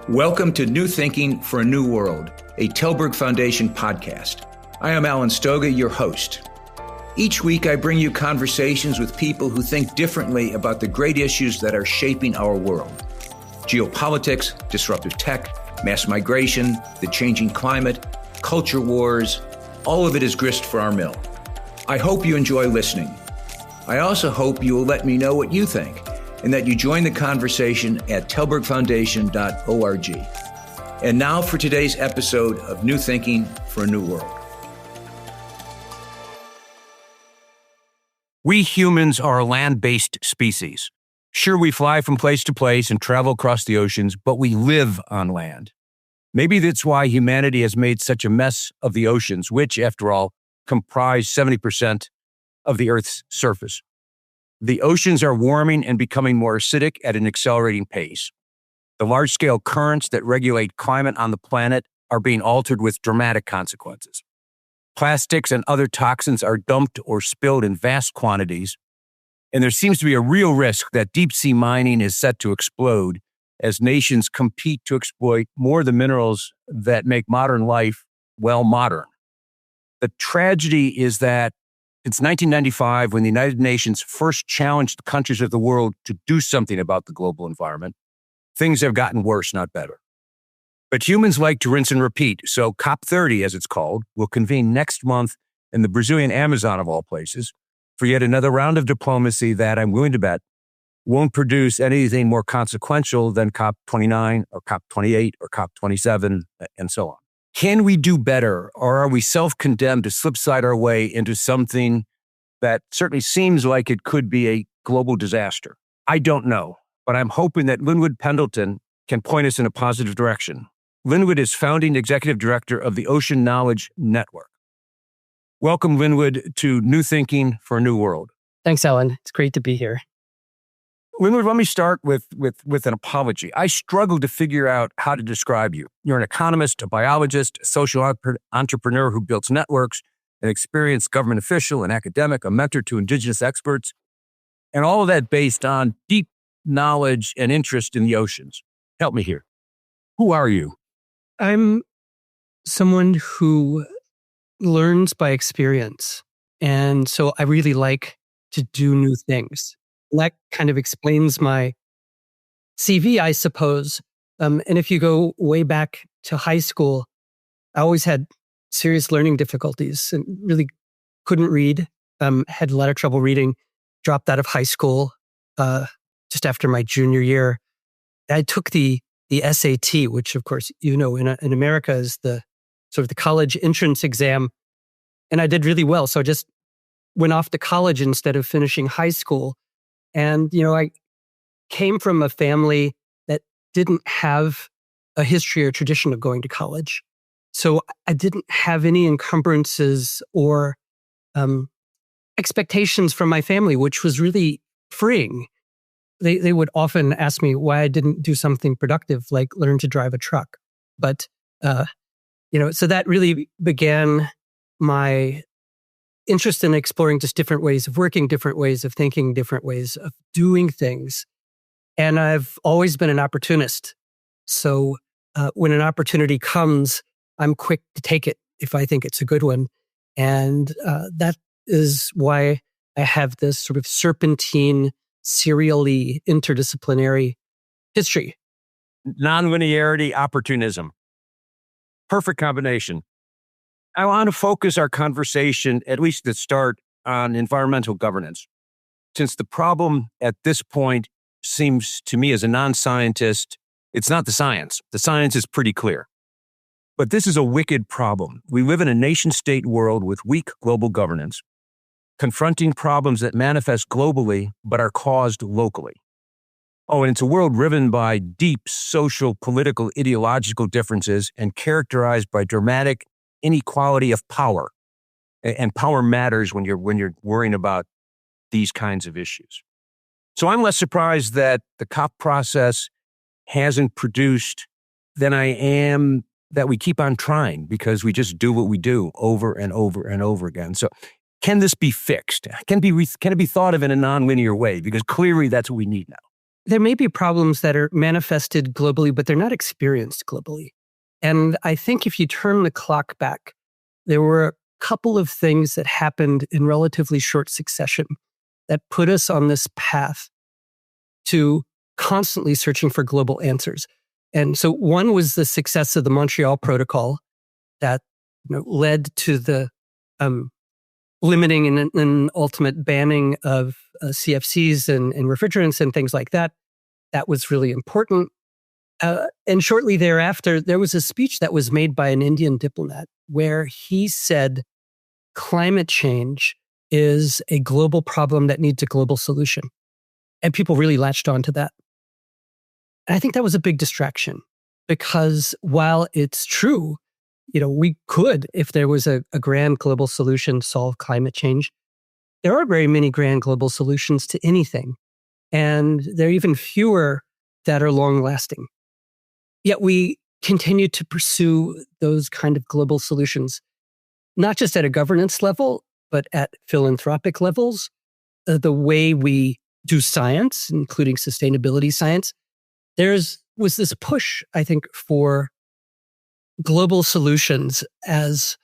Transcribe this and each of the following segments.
Welcome to New Thinking for a New World, a Tilburg Foundation podcast. I am Alan Stoga, your host. Each week, I bring you conversations with people who think differently about the great issues that are shaping our world. Geopolitics, disruptive tech, mass migration, the changing climate, culture wars, all of it is grist for our mill. I hope you enjoy listening. I also hope you will let me know what you think and that you join the conversation at tilburgfoundation.org. And now for today's episode of New Thinking for a New World. We humans are a land-based species. Sure, we fly from place to place and travel across the oceans, but we live on land. Maybe that's why humanity has made such a mess of the oceans, which, after all, comprise 70% of the Earth's surface. The oceans are warming and becoming more acidic at an accelerating pace. The large-scale currents that regulate climate on the planet are being altered with dramatic consequences. Plastics and other toxins are dumped or spilled in vast quantities, and there seems to be a real risk that deep-sea mining is set to explode as nations compete to exploit more of the minerals that make modern life, well, modern. The tragedy is that since 1995, when the United Nations first challenged the countries of the world to do something about the global environment, things have gotten worse, not better. But humans like to rinse and repeat, so COP30, as it's called, will convene next month in the Brazilian Amazon of all places for yet another round of diplomacy that, I'm willing to bet, won't produce anything more consequential than COP29 or COP28 or COP27 and so on. Can we do better, or are we self-condemned to slipslide our way into something that certainly seems like it could be a global disaster? I don't know, but I'm hoping that Linwood Pendleton can point us in a positive direction. Lynwood is founding executive director of the Ocean Knowledge Network. Welcome, Lynwood, to New Thinking for a New World. Thanks, Alan. It's great to be here. Lynwood, let me start with an apology. I struggled to figure out how to describe you. You're an economist, a biologist, a social entrepreneur who builds networks, an experienced government official, an academic, a mentor to Indigenous experts, and all of that based on deep knowledge and interest in the oceans. Help me here. Who are you? I'm someone who learns by experience. And so I really like to do new things. That kind of explains my CV, I suppose. And if you go way back to high school, I always had serious learning difficulties and really couldn't read, had a lot of trouble reading, dropped out of high school just after my junior year. I took the SAT, which of course, you know, in America is the sort of the college entrance exam. And I did really well. So I just went off to college instead of finishing high school. And, you know, I came from a family that didn't have a history or tradition of going to college. So I didn't have any encumbrances or expectations from my family, which was really freeing. They would often ask me why I didn't do something productive, like learn to drive a truck. But, so that really began my interest in exploring just different ways of working, different ways of thinking, different ways of doing things. And I've always been an opportunist. So when an opportunity comes, I'm quick to take it if I think it's a good one. And that is why I have this sort of serpentine, serially interdisciplinary history. Nonlinearity, opportunism. Perfect combination. I want to focus our conversation, at least at the start, on environmental governance. Since the problem at this point seems to me as a non-scientist, it's not the science. The science is pretty clear. But this is a wicked problem. We live in a nation-state world with weak global governance, confronting problems that manifest globally but are caused locally. Oh, and it's a world riven by deep social, political, ideological differences and characterized by dramatic inequality of power. And power matters when you're worrying about these kinds of issues. So I'm less surprised that the COP process hasn't produced than I am that we keep on trying because we just do what we do over and over and over again. So can this be fixed? Can it be thought of in a nonlinear way? Because clearly that's what we need now. there may be problems that are manifested globally, but they're not experienced globally. And I think if you turn the clock back, there were a couple of things that happened in relatively short succession that put us on this path to constantly searching for global answers. And so one was the success of the Montreal Protocol that led to the limiting and ultimate banning of CFCs and refrigerants and things like that. That was really important. And shortly thereafter, there was a speech that was made by an Indian diplomat where he said, climate change is a global problem that needs a global solution. And people really latched onto that. And I think that was a big distraction because while it's true, we could, if there was a grand global solution, solve climate change, there aren't very many grand global solutions to anything. And there are even fewer that are long lasting. Yet we continue to pursue those kind of global solutions, not just at a governance level, but at philanthropic levels. The way we do science, including sustainability science, was this push, I think, for global solutions as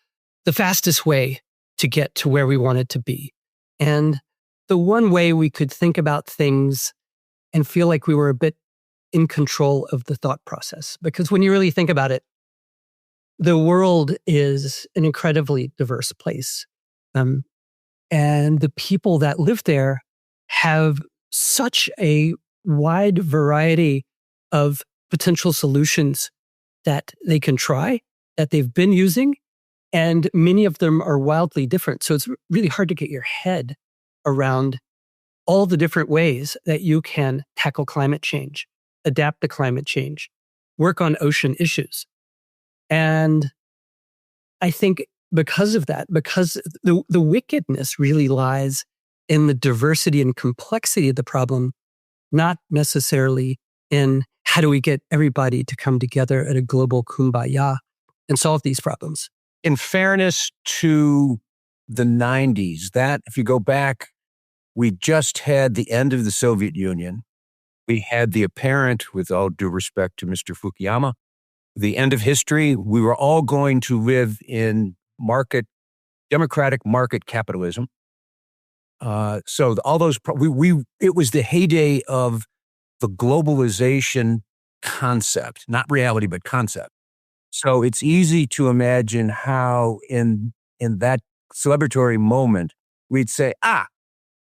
the fastest way to get to where we wanted to be. And the one way we could think about things and feel like we were a bit in control of the thought process. Because when you really think about it, the world is an incredibly diverse place. And the people that live there have such a wide variety of potential solutions that they can try, that they've been using, and many of them are wildly different. So it's really hard to get your head around all the different ways that you can tackle climate change, adapt to climate change, work on ocean issues. And I think because of that, because the wickedness really lies in the diversity and complexity of the problem, not necessarily in how do we get everybody to come together at a global kumbaya and solve these problems. In fairness to the 90s, that if you go back, we just had the end of the Soviet Union. We had the apparent, with all due respect to Mr. Fukuyama, the end of history. We were all going to live in democratic market capitalism. So all those, it was the heyday of the globalization concept, not reality, but concept. So it's easy to imagine how in that celebratory moment, we'd say,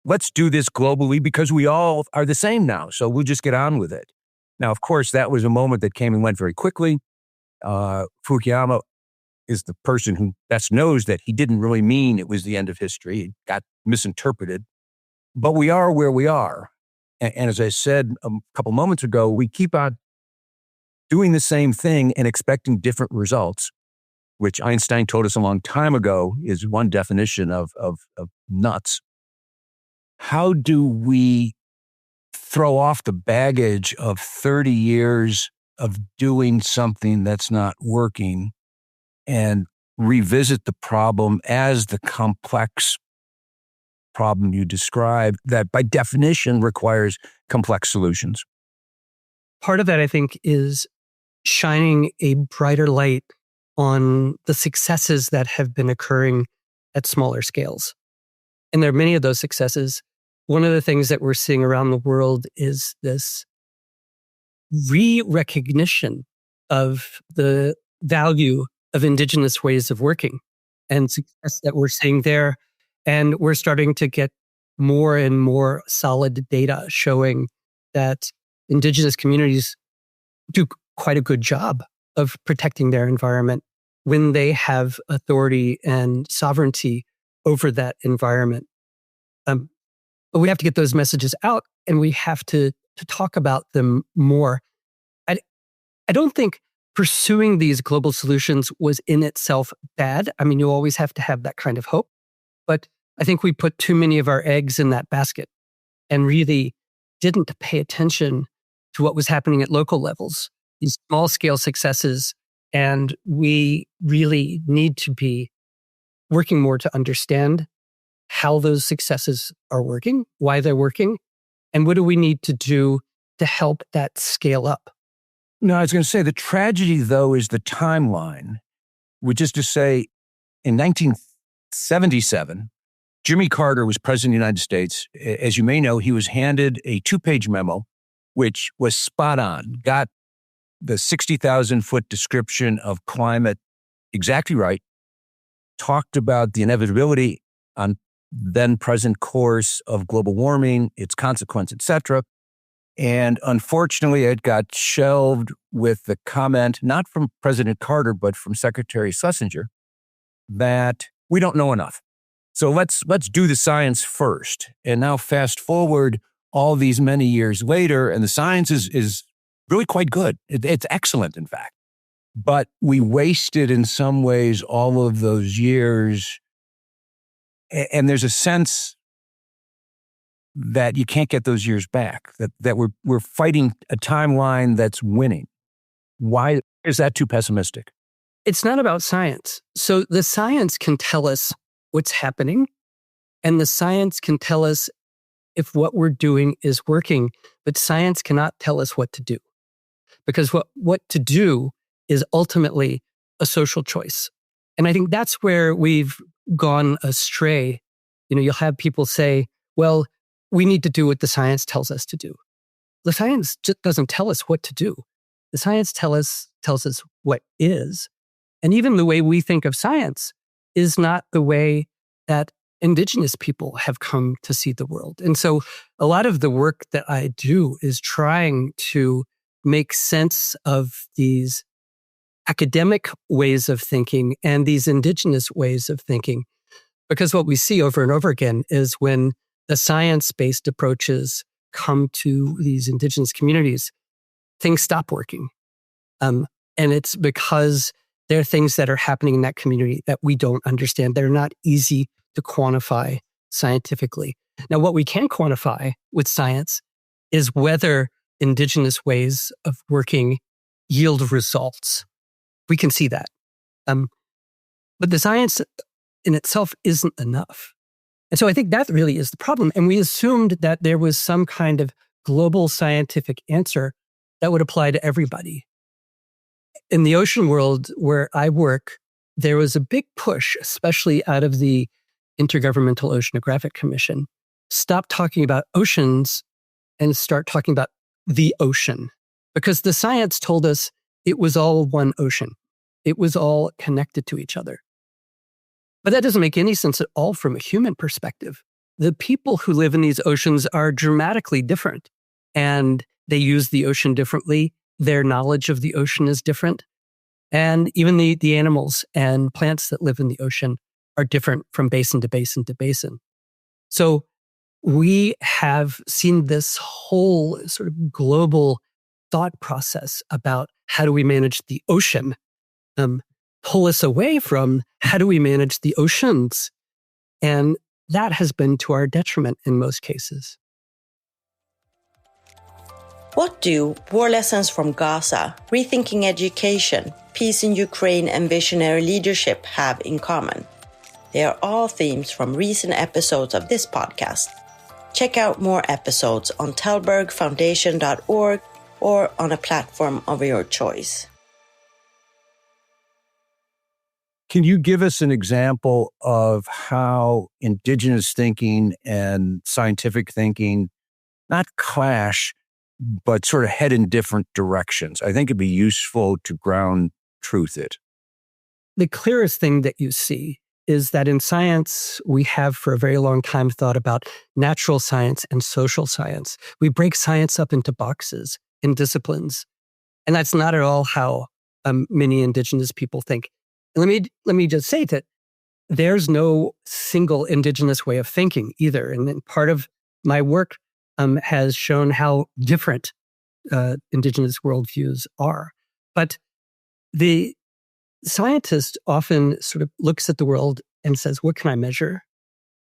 let's do this globally because we all are the same now. So we'll just get on with it. Now, of course, that was a moment that came and went very quickly. Fukuyama is the person who best knows that he didn't really mean it was the end of history. It got misinterpreted. But we are where we are. And as I said a couple moments ago, we keep on doing the same thing and expecting different results, which Einstein told us a long time ago is one definition of nuts. How do we throw off the baggage of 30 years of doing something that's not working and revisit the problem as the complex problem you described that by definition requires complex solutions? Part of that, I think, is shining a brighter light on the successes that have been occurring at smaller scales. And there are many of those successes. One of the things that we're seeing around the world is this re-recognition of the value of Indigenous ways of working and success that we're seeing there. And we're starting to get more and more solid data showing that Indigenous communities do quite a good job of protecting their environment when they have authority and sovereignty over that environment. But we have to get those messages out and we have to talk about them more. I don't think pursuing these global solutions was in itself bad. I mean, you always have to have that kind of hope. But I think we put too many of our eggs in that basket and really didn't pay attention to what was happening at local levels, these small scale successes. And we really need to be working more to understand how those successes are working, why they're working, and what do we need to do to help that scale up? No, I was going to say the tragedy, though, is the timeline, which is to say, in 1977, Jimmy Carter was president of the United States. As you may know, he was handed a 2-page memo, which was spot on, got the 60,000-foot description of climate exactly right, talked about the inevitability on then present course of global warming, its consequence, etc. And unfortunately, it got shelved with the comment, not from President Carter, but from Secretary Schlesinger, that we don't know enough. So let's do the science first. And now fast forward all these many years later, and the science is really quite good. It's excellent, in fact. But we wasted in some ways all of those years. And there's a sense that you can't get those years back, that we're fighting a timeline that's winning. Why is that too pessimistic? It's not about science. So the science can tell us what's happening, and the science can tell us if what we're doing is working, but science cannot tell us what to do. Because what to do is ultimately a social choice. And I think that's where we've gone astray. You'll have people say, well, we need to do what the science tells us to do. The science just doesn't tell us what to do. The science tells us what is. And even the way we think of science is not the way that Indigenous people have come to see the world. And so a lot of the work that I do is trying to make sense of these academic ways of thinking and these Indigenous ways of thinking. Because what we see over and over again is when the science-based approaches come to these Indigenous communities, things stop working. And it's because there are things that are happening in that community that we don't understand. They're not easy to quantify scientifically. Now, what we can quantify with science is whether Indigenous ways of working yield results. We can see that. But the science in itself isn't enough. And so I think that really is the problem. And we assumed that there was some kind of global scientific answer that would apply to everybody. In the ocean world where I work, there was a big push, especially out of the Intergovernmental Oceanographic Commission, stop talking about oceans and start talking about the ocean. Because the science told us it was all one ocean. It was all connected to each other. But that doesn't make any sense at all from a human perspective. The people who live in these oceans are dramatically different, and they use the ocean differently. Their knowledge of the ocean is different. And even the animals and plants that live in the ocean are different from basin to basin to basin. So we have seen this whole sort of global thought process about how do we manage the ocean pull us away from how do we manage the oceans? And that has been to our detriment in most cases. What do War Lessons from Gaza, Rethinking Education, Peace in Ukraine and Visionary Leadership have in common? They are all themes from recent episodes of this podcast. Check out more episodes on tellbergfoundation.org or on a platform of your choice. Can you give us an example of how Indigenous thinking and scientific thinking not clash, but sort of head in different directions? I think it'd be useful to ground truth it. The clearest thing that you see is that in science, we have for a very long time thought about natural science and social science. We break science up into boxes, in disciplines. And that's not at all how many Indigenous people think. And let me just say that there's no single Indigenous way of thinking either. And then part of my work has shown how different Indigenous worldviews are. But the scientist often sort of looks at the world and says, what can I measure?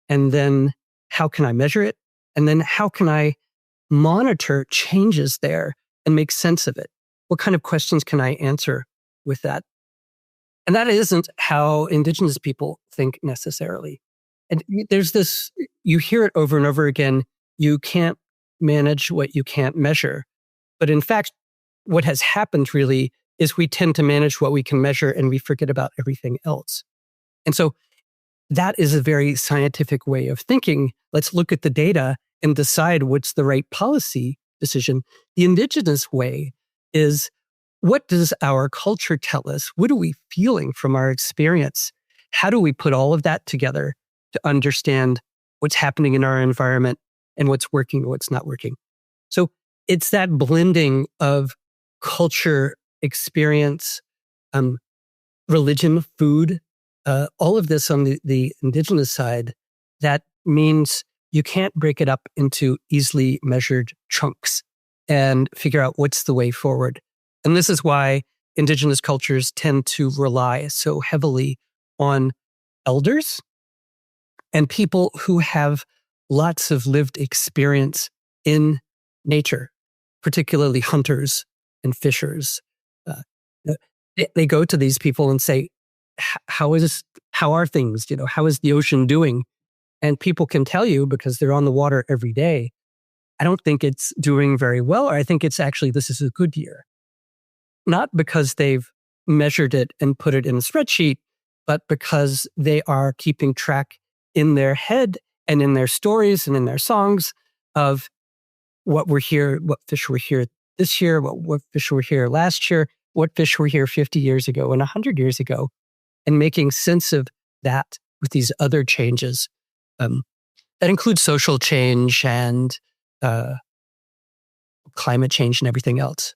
And then how can I measure it? And then how can I monitor changes there and make sense of it? What kind of questions can I answer with that? And that isn't how Indigenous people think necessarily. And there's this, you hear it over and over again, you can't manage what you can't measure. But in fact, what has happened really is we tend to manage what we can measure and we forget about everything else. And so that is a very scientific way of thinking. Let's look at the data and decide what's the right policy decision. The indigenous way is, what does our culture tell us? What are we feeling from our experience? How do we put all of that together to understand what's happening in our environment and what's working and what's not working? So it's that blending of culture, experience, religion, food, all of this on the indigenous side, that means you can't break it up into easily measured chunks and figure out what's the way forward. And this is why indigenous cultures tend to rely so heavily on elders and people who have lots of lived experience in nature, particularly hunters and fishers. They go to these people and say, how are things? How is the ocean doing? And people can tell you, because they're on the water every day, I don't think it's doing very well, or I think it's actually, this is a good year. Not because they've measured it and put it in a spreadsheet, but because they are keeping track in their head and in their stories and in their songs of what fish were here this year, what fish were here last year, what fish were here 50 years ago and 100 years ago, and making sense of that with these other changes. That includes social change and climate change and everything else.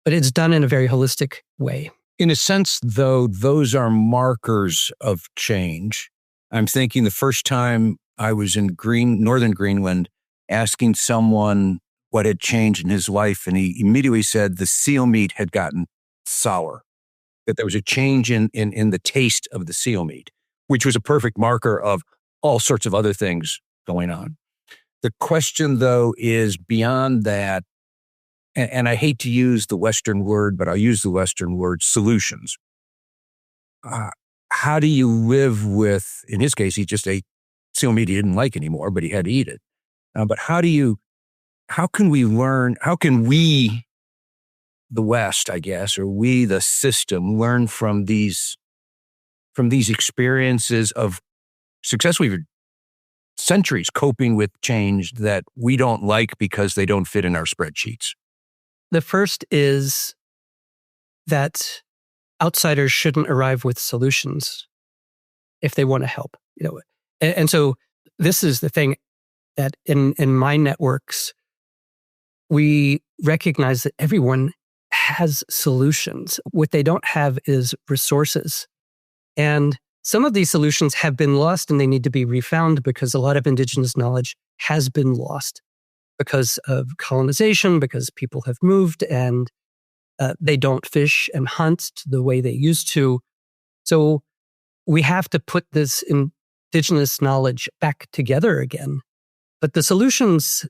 But it's done in a very holistic way. In a sense, though, those are markers of change. I'm thinking the first time I was in northern Greenland asking someone what had changed in his life, and he immediately said the seal meat had gotten sour, that there was a change in the taste of the seal meat, which was a perfect marker of all sorts of other things going on. The question, though, is beyond that, and I hate to use the Western word, but I'll use the Western word, solutions. How do you live with, in his case, he just ate seal meat he didn't like anymore, but he had to eat it. But how can we, the West, I guess, or we, the system, learn from these experiences of successfully centuries coping with change that we don't like because they don't fit in our spreadsheets? The first is that outsiders shouldn't arrive with solutions if they want to help. And so this is the thing, that in my networks, we recognize that everyone has solutions. What they don't have is resources. And some of these solutions have been lost and they need to be refound because a lot of indigenous knowledge has been lost because of colonization, because people have moved and they don't fish and hunt the way they used to. So we have to put this indigenous knowledge back together again. But the solutions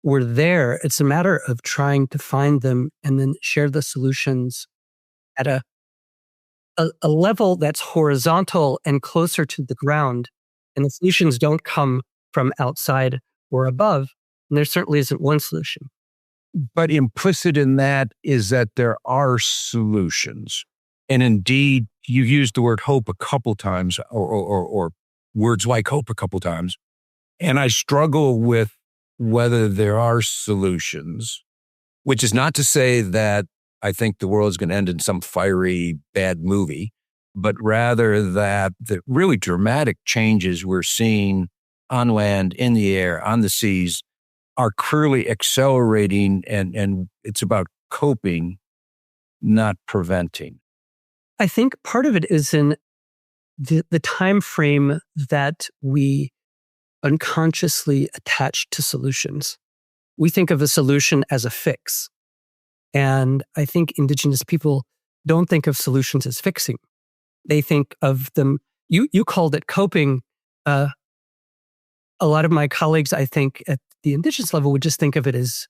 were there. It's a matter of trying to find them and then share the solutions at a level that's horizontal and closer to the ground. And the solutions don't come from outside or above. And there certainly isn't one solution. But implicit in that is that there are solutions. And indeed, you used the word hope a couple times, or words like hope a couple times. And I struggle with whether there are solutions, which is not to say that I think the world is going to end in some fiery, bad movie, but rather that the really dramatic changes we're seeing on land, in the air, on the seas, are clearly accelerating, and it's about coping, not preventing. I think part of it is in the time frame that we unconsciously attach to solutions. We think of a solution as a fix. And I think indigenous people don't think of solutions as fixing. They think of them, you called it coping. A lot of my colleagues, I think, at the indigenous level would just think of it as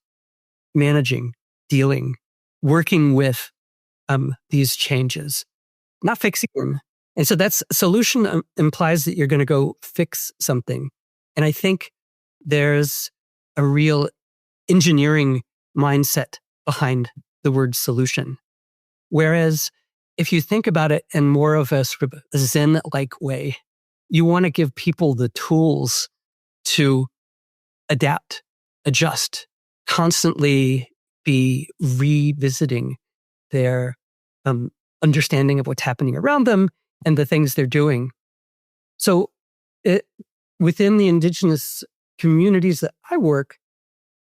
managing, dealing, working with these changes, not fixing them. And so that's solution implies that you're going to go fix something. And I think there's a real engineering mindset behind the word solution. Whereas if you think about it in more of a sort of Zen-like way, you want to give people the tools to adapt, adjust, constantly be revisiting their understanding of what's happening around them and the things they're doing. So within the Indigenous communities that I work,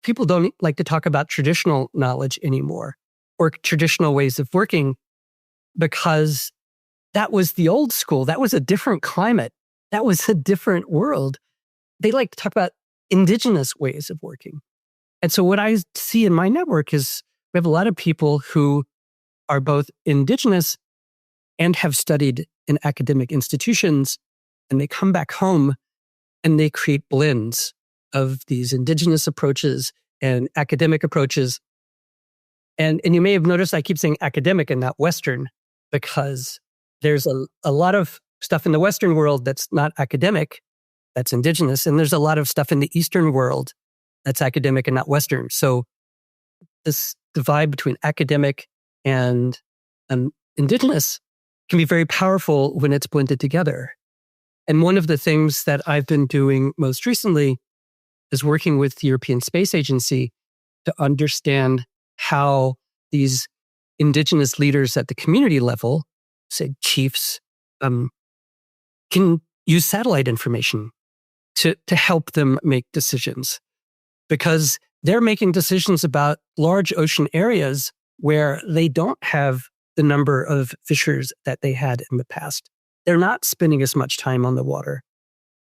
people don't like to talk about traditional knowledge anymore or traditional ways of working because that was the old school. That was a different climate. That was a different world. They like to talk about Indigenous ways of working. And so what I see in my network is we have a lot of people who are both Indigenous and have studied in academic institutions, and they come back home and they create blends of these Indigenous approaches and academic approaches. And you may have noticed I keep saying academic and not Western because there's a lot of stuff in the Western world that's not academic, that's Indigenous, and there's a lot of stuff in the Eastern world that's academic and not Western. So this divide between academic and Indigenous can be very powerful when it's blended together. And one of the things that I've been doing most recently is working with the European Space Agency to understand how these Indigenous leaders at the community level, say chiefs, can use satellite information to help them make decisions. Because they're making decisions about large ocean areas where they don't have the number of fishers that they had in the past. They're not spending as much time on the water.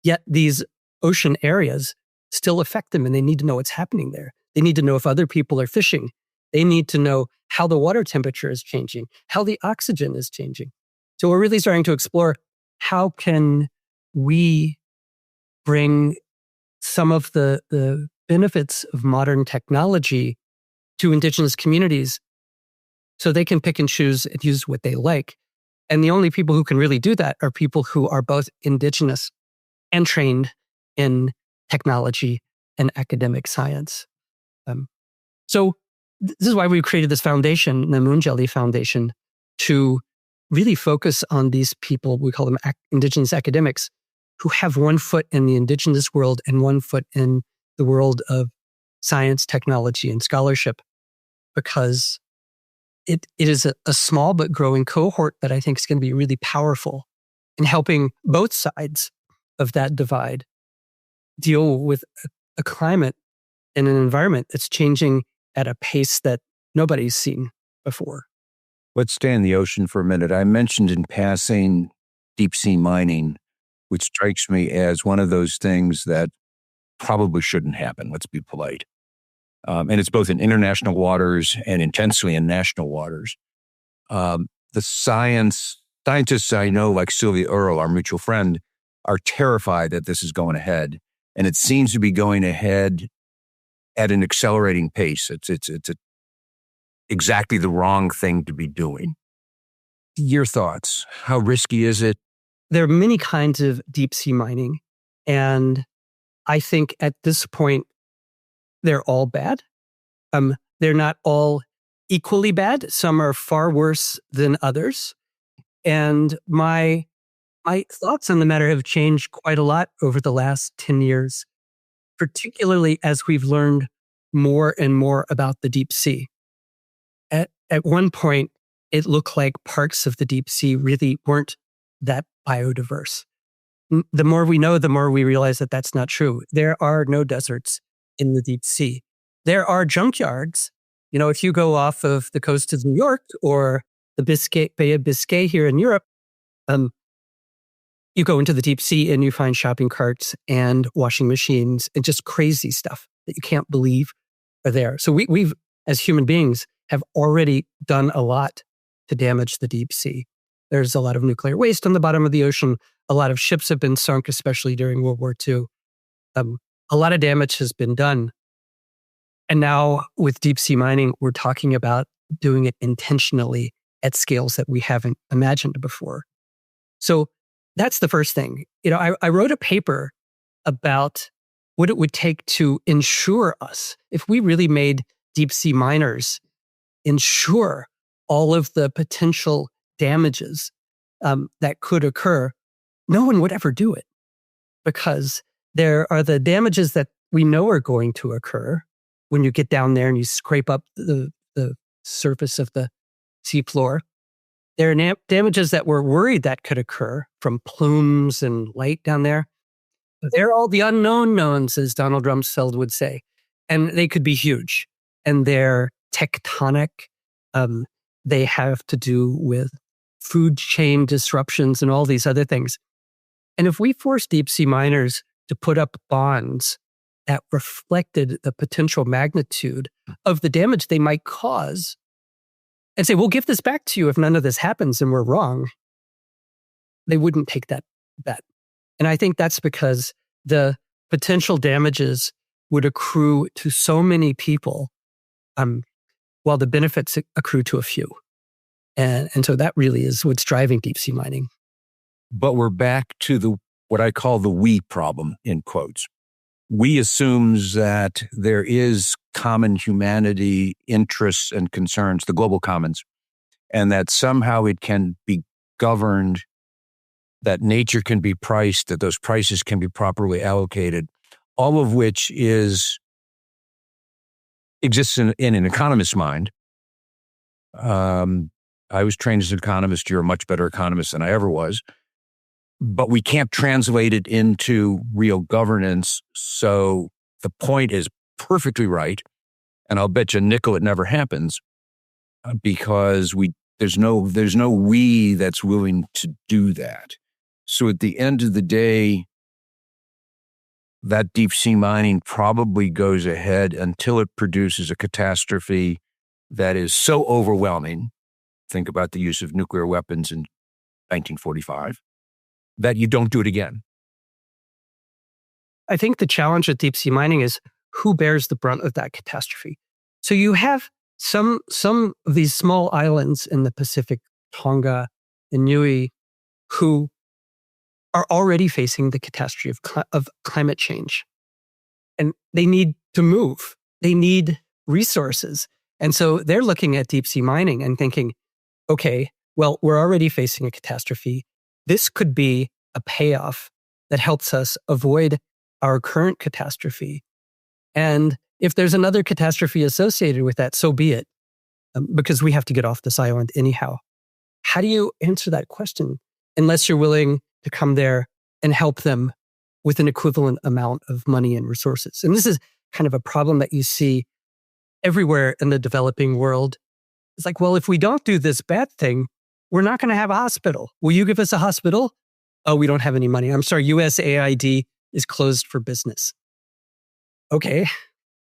Yet these ocean areas still affect them and they need to know what's happening there. They need to know if other people are fishing. They need to know how the water temperature is changing, how the oxygen is changing. So we're really starting to explore how can we bring some of the benefits of modern technology to Indigenous communities so they can pick and choose and use what they like. And the only people who can really do that are people who are both Indigenous and trained in technology and academic science. So this is why we created this foundation, the Moonjelly Foundation, to really focus on these people, we call them Indigenous academics, who have one foot in the Indigenous world and one foot in the world of science, technology, and scholarship, because it is a small but growing cohort that I think is going to be really powerful in helping both sides of that divide deal with a climate and an environment that's changing at a pace that nobody's seen before. Let's stay in the ocean for a minute. I mentioned in passing deep sea mining, which strikes me as one of those things that probably shouldn't happen. Let's be polite. And it's both in international waters and intensely in national waters. The scientists I know, like Sylvia Earle, our mutual friend, are terrified that this is going ahead. And it seems to be going ahead at an accelerating pace. It's exactly the wrong thing to be doing. Your thoughts? How risky is it? There are many kinds of deep sea mining. And I think at this point, they're all bad. They're not all equally bad. Some are far worse than others. And my thoughts on the matter have changed quite a lot over the last 10 years, particularly as we've learned more and more about the deep sea. At one point, it looked like parts of the deep sea really weren't that biodiverse. The more we know, the more we realize that that's not true. There are no deserts in the deep sea. There are junkyards. You know, if you go off of the coast of New York or the Bay of Biscay here in Europe, you go into the deep sea and you find shopping carts and washing machines and just crazy stuff that you can't believe are there. So we've, as human beings, have already done a lot to damage the deep sea. There's a lot of nuclear waste on the bottom of the ocean. A lot of ships have been sunk, especially during World War II. A lot of damage has been done. And now with deep sea mining, we're talking about doing it intentionally at scales that we haven't imagined before. So that's the first thing. You know, I wrote a paper about what it would take to ensure us, if we really made deep sea miners ensure all of the potential damages that could occur, no one would ever do it, because there are the damages that we know are going to occur when you get down there and you scrape up the surface of the seafloor. There are damages that we're worried that could occur from plumes and light down there. They're all the unknown knowns, as Donald Rumsfeld would say, and they could be huge. And they're tectonic. They have to do with food chain disruptions and all these other things. And if we force deep sea miners to put up bonds that reflected the potential magnitude of the damage they might cause and say, we'll give this back to you if none of this happens and we're wrong, they wouldn't take that bet. And I think that's because the potential damages would accrue to so many people while the benefits accrue to a few. And so that really is what's driving deep sea mining. But we're back to what I call the we problem, in quotes. We assumes that there is common humanity interests and concerns, the global commons, and that somehow it can be governed, that nature can be priced, that those prices can be properly allocated, all of which exists in an economist's mind. I was trained as an economist. You're a much better economist than I ever was. But we can't translate it into real governance. So the point is perfectly right. And I'll bet you a nickel it never happens because there's no we that's willing to do that. So at the end of the day, that deep sea mining probably goes ahead until it produces a catastrophe that is so overwhelming. Think about the use of nuclear weapons in 1945. That you don't do it again. I think the challenge with deep sea mining is who bears the brunt of that catastrophe. So you have some of these small islands in the Pacific, Tonga and Niue, who are already facing the catastrophe of climate change. And they need to move. They need resources. And so they're looking at deep sea mining and thinking, okay, well, we're already facing a catastrophe. This could be a payoff that helps us avoid our current catastrophe. And if there's another catastrophe associated with that, so be it, because we have to get off this island anyhow. How do you answer that question unless you're willing to come there and help them with an equivalent amount of money and resources? And this is kind of a problem that you see everywhere in the developing world. It's like, well, if we don't do this bad thing, we're not going to have a hospital. Will you give us a hospital? Oh, we don't have any money. I'm sorry, USAID is closed for business. Okay,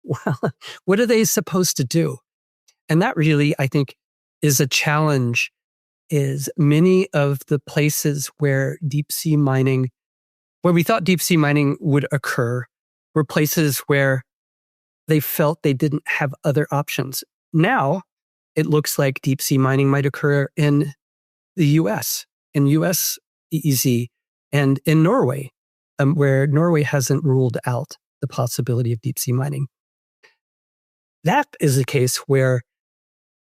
well, what are they supposed to do? And that really, I think, is a challenge, is many of the places where deep sea mining, where we thought deep sea mining would occur, were places where they felt they didn't have other options. Now, it looks like deep sea mining might occur in the US, in US EEZ, and in Norway, where Norway hasn't ruled out the possibility of deep sea mining. That is a case where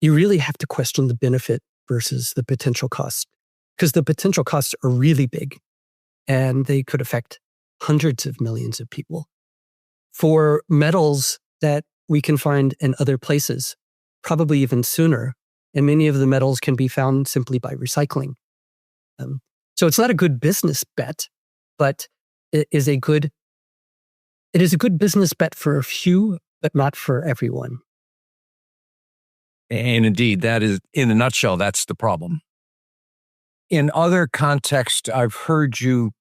you really have to question the benefit versus the potential cost, because the potential costs are really big and they could affect hundreds of millions of people. For metals that we can find in other places, probably even sooner. And many of the metals can be found simply by recycling. So it's not a good business bet, but it is a good business bet for a few, but not for everyone. And indeed, that is, in a nutshell, that's the problem. In other contexts, I've heard you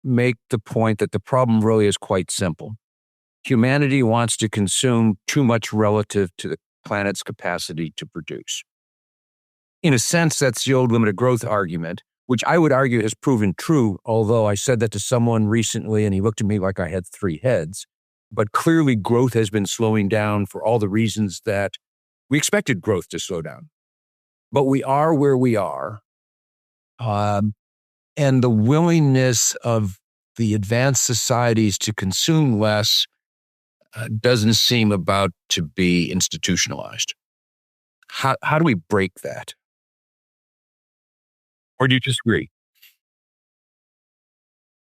make the point that the problem really is quite simple. Humanity wants to consume too much relative to the planet's capacity to produce. In a sense, that's the old limited growth argument, which I would argue has proven true, although I said that to someone recently and he looked at me like I had three heads. But clearly growth has been slowing down for all the reasons that we expected growth to slow down. But we are where we are. And the willingness of the advanced societies to consume less doesn't seem about to be institutionalized. How do we break that? Or do you disagree?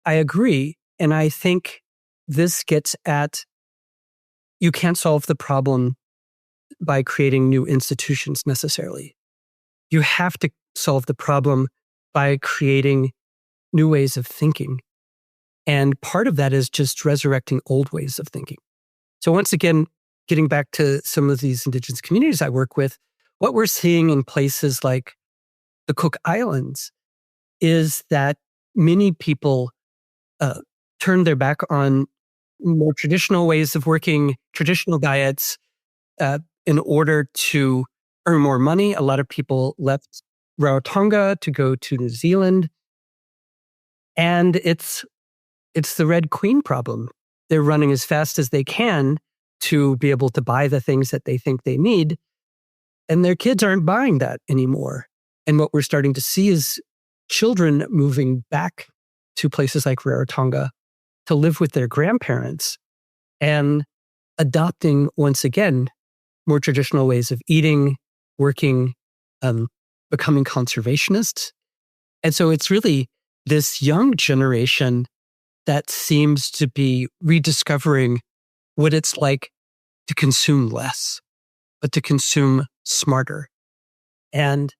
I agree. And I think this gets at, you can't solve the problem by creating new institutions necessarily. You have to solve the problem by creating new ways of thinking. And part of that is just resurrecting old ways of thinking. So once again, getting back to some of these Indigenous communities I work with, what we're seeing in places like the Cook Islands is that many people turn their back on more traditional ways of working, traditional diets, in order to earn more money. A lot of people left Rarotonga to go to New Zealand. And it's the Red Queen problem. They're running as fast as they can to be able to buy the things that they think they need. And their kids aren't buying that anymore. And what we're starting to see is children moving back to places like Rarotonga to live with their grandparents and adopting, once again, more traditional ways of eating, working, becoming conservationists. And so it's really this young generation that seems to be rediscovering what it's like to consume less, but to consume smarter. And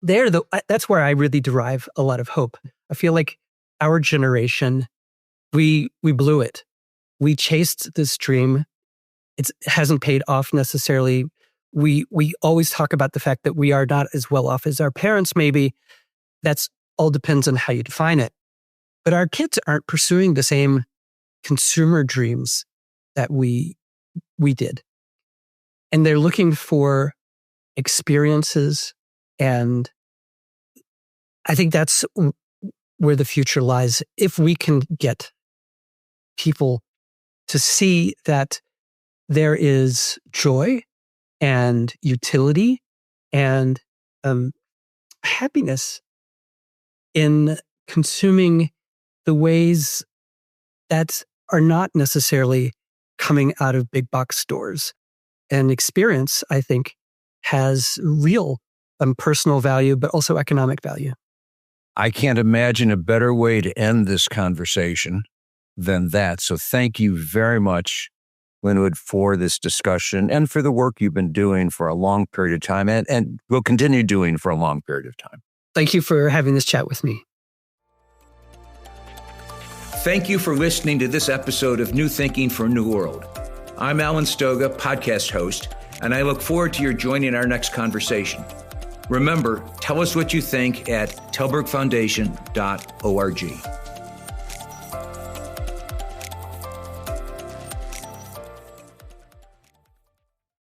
that's where I really derive a lot of hope. I feel like our generation, we blew it. We chased this dream. It hasn't paid off necessarily. We always talk about the fact that we are not as well off as our parents, maybe. That's all depends on how you define it. But our kids aren't pursuing the same consumer dreams that we did. And they're looking for experiences. And I think that's where the future lies. If we can get people to see that there is joy and utility and happiness in consuming the ways that are not necessarily coming out of big box stores. And experience, I think, has real personal value, but also economic value. I can't imagine a better way to end this conversation than that. So thank you very much, Lynwood, for this discussion and for the work you've been doing for a long period of time and will continue doing for a long period of time. Thank you for having this chat with me. Thank you for listening to this episode of New Thinking for a New World. I'm Alan Stoga, podcast host, and I look forward to your joining our next conversation. Remember, tell us what you think at telbergfoundation.org.